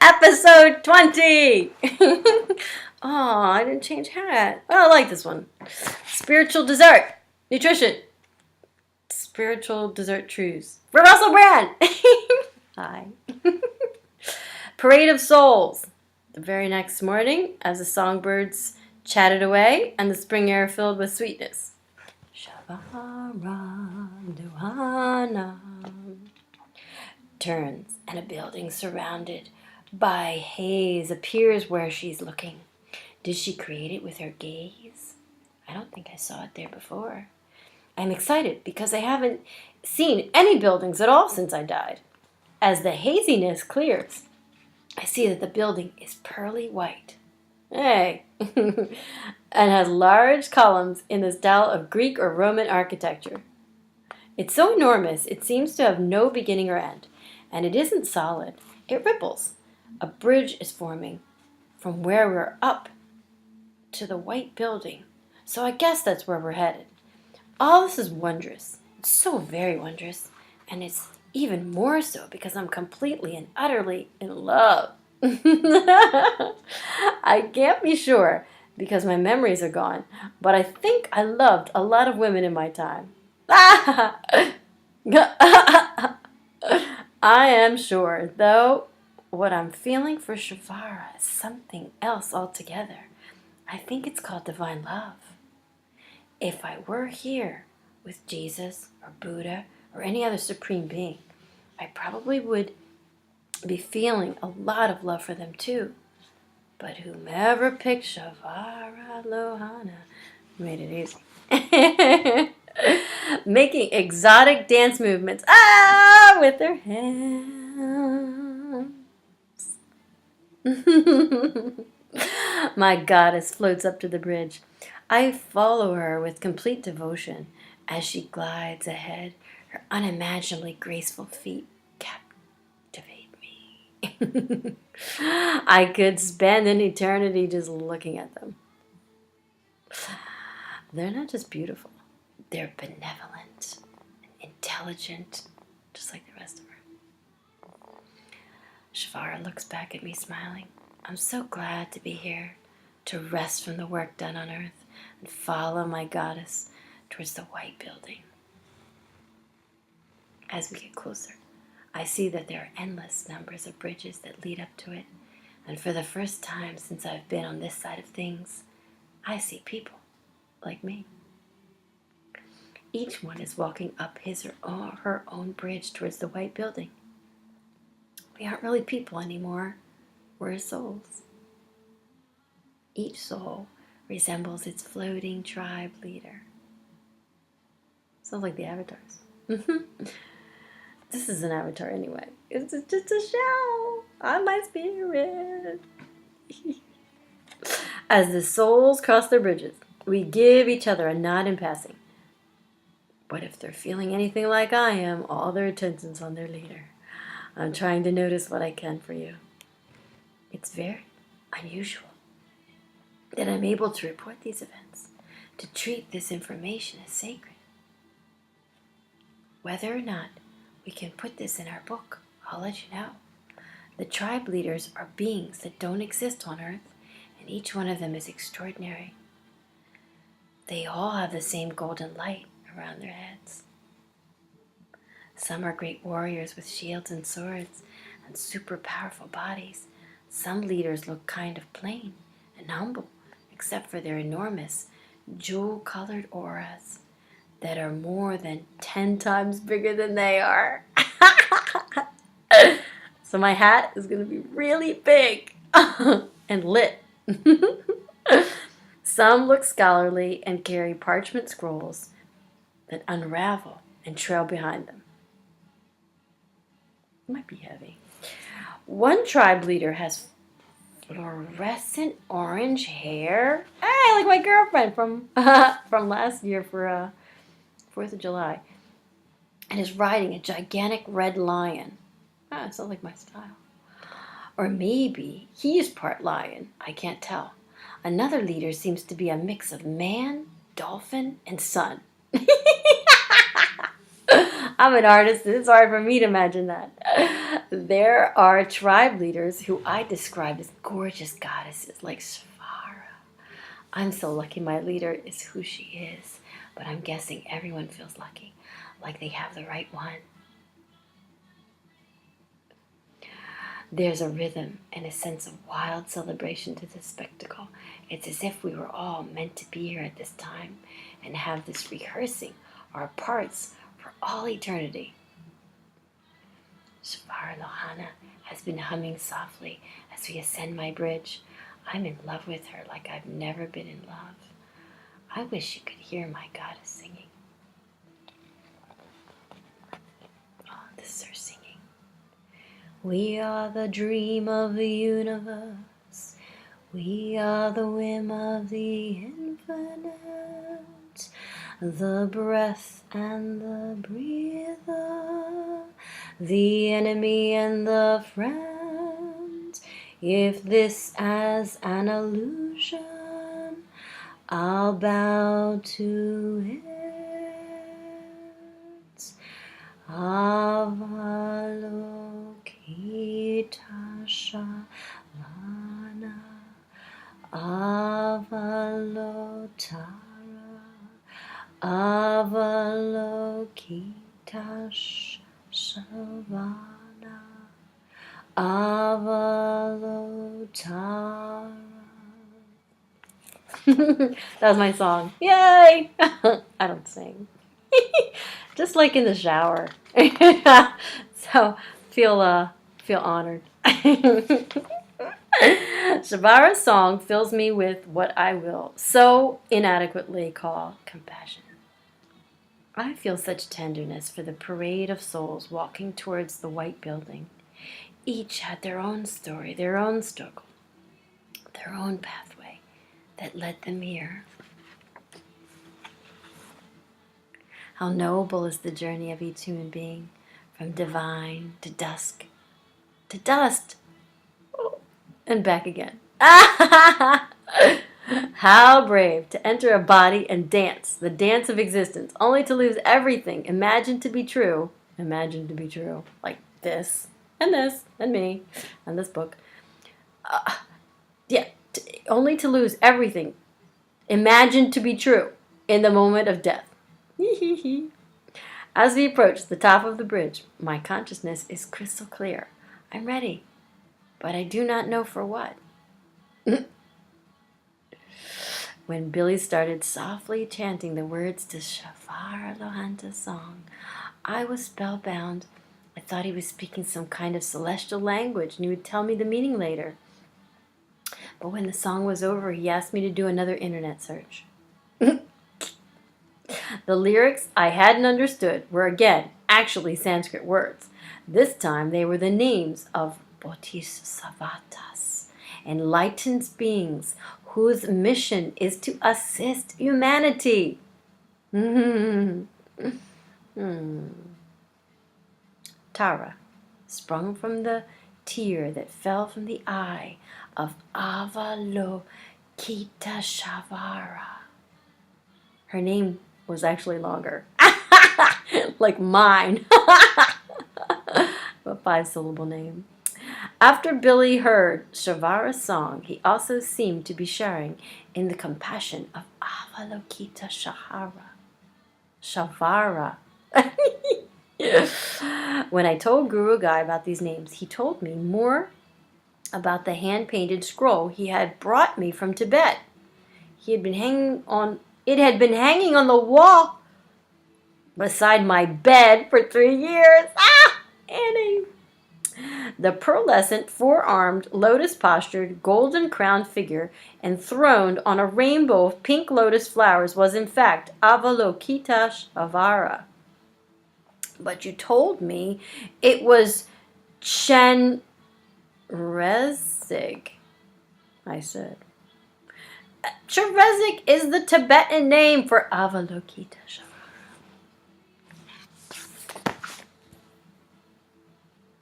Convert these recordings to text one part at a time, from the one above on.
Episode 20! Oh, I didn't change hat. Oh, I like this one. Spiritual dessert. Nutrition. Spiritual dessert Trews. For Russell Brand! Hi. Parade of Souls. The very next morning, as the songbirds chatted away and the spring air filled with sweetness. Shabaraduhana. Turns, and a building surrounded by haze appears where she's looking. Did she create it with her gaze? I don't think I saw it there before. I'm excited because I haven't seen any buildings at all since I died. As the haziness clears, I see that the building is pearly white. Hey! And has large columns in the style of Greek or Roman architecture. It's so enormous, it seems to have no beginning or end. And it isn't solid. It ripples. A bridge is forming from where we're up to the white building. So I guess that's where we're headed. All this is wondrous. It's so very wondrous. And it's even more so because I'm completely and utterly in love. I can't be sure because my memories are gone. But I think I loved a lot of women in my time. I am sure, though, what I'm feeling for Shavara is something else altogether. I think it's called divine love. If I were here with Jesus or Buddha or any other supreme being, I probably would be feeling a lot of love for them too. But whomever picked Shavara Lohana made it easy. Making exotic dance movements with their hands. My goddess floats up to the bridge. I follow her with complete devotion as she glides ahead. Her unimaginably graceful feet captivate me. I could spend an eternity just looking at them. They're not just beautiful. They're benevolent and intelligent, just like the rest of her. Shavara looks back at me smiling. I'm so glad to be here, to rest from the work done on earth and follow my goddess towards the white building. As we get closer, I see that there are endless numbers of bridges that lead up to it, and for the first time since I've been on this side of things, I see people like me. Each one is walking up his or her own bridge towards the white building. We aren't really people anymore. We're souls. Each soul resembles its floating tribe leader. Sounds like the avatars. This is an avatar anyway. It's just a shell on my spirit. As the souls cross their bridges, we give each other a nod in passing. But if they're feeling anything like I am, all their attention's on their leader. I'm trying to notice what I can for you. It's very unusual that I'm able to report these events, to treat this information as sacred. Whether or not we can put this in our book, I'll let you know. The tribe leaders are beings that don't exist on Earth, and each one of them is extraordinary. They all have the same golden light around their heads. Some are great warriors with shields and swords and super powerful bodies. Some leaders look kind of plain and humble, except for their enormous jewel-colored auras that are more than 10 times bigger than they are. So my hat is going to be really big and lit. Some look scholarly and carry parchment scrolls that unravel and trail behind them. It might be heavy. One tribe leader has fluorescent orange hair. Hey, like my girlfriend from last year for 4th of July. And is riding a gigantic red lion. It sounds like my style. Or maybe he is part lion. I can't tell. Another leader seems to be a mix of man, dolphin, and sun. I'm an artist. It's hard for me to imagine that. There are tribe leaders who I describe as gorgeous goddesses like Svara. I'm so lucky my leader is who she is, but I'm guessing everyone feels lucky, like they have the right one. There's a rhythm and a sense of wild celebration to this spectacle. It's as if we were all meant to be here at this time and have this rehearsing our parts for all eternity. Svara Lohana has been humming softly as we ascend my bridge. I'm in love with her like I've never been in love. I wish you could hear my goddess singing. Oh, this is her singing. We are the dream of the universe. We are the whim of the infinite. The breath and the breather. The enemy and the friend. If this as an illusion, I'll bow to it. Avalokita Shavana, Avalotara, Avalokita Shavana, Avalotara. That was my song. Yay! I don't sing. Just like in the shower. So feel honored. Shavara's song fills me with what I will so inadequately call compassion. I feel such tenderness for the parade of souls walking towards the white building. Each had their own story, their own struggle, their own pathway that led them here. How noble is the journey of each human being, from divine to dusk, to dust, and back again. How brave to enter a body and dance, the dance of existence, only to lose everything imagined to be true, like this, and me, and this book. Only to lose everything imagined to be true in the moment of death. As we approach the top of the bridge, my consciousness is crystal clear. I'm ready, but I do not know for what. When Billy started softly chanting the words to Shavara Lohanta's song, I was spellbound. I thought he was speaking some kind of celestial language and he would tell me the meaning later. But when the song was over, he asked me to do another internet search. The lyrics I hadn't understood were again actually Sanskrit words. This time they were the names of bodhisattvas, enlightened beings whose mission is to assist humanity. Tara, sprung from the tear that fell from the eye of Avalokitesvara. Her name was actually longer. Like mine. A 5-syllable name. After Billy heard Shavara's song, he also seemed to be sharing in the compassion of Avalokitesvara. Shavara. When I told Guru Guy about these names, he told me more about the hand-painted scroll he had brought me from Tibet. It had been hanging on the wall beside my bed for 3 years. Annie! The pearlescent, four-armed, lotus-postured, golden-crowned figure enthroned on a rainbow of pink lotus flowers was in fact Avalokitesvara. But you told me it was Chenrezig, I said. Chenrezig is the Tibetan name for Avalokitesvara.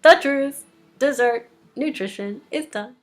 The Trews, dessert, nutrition is done.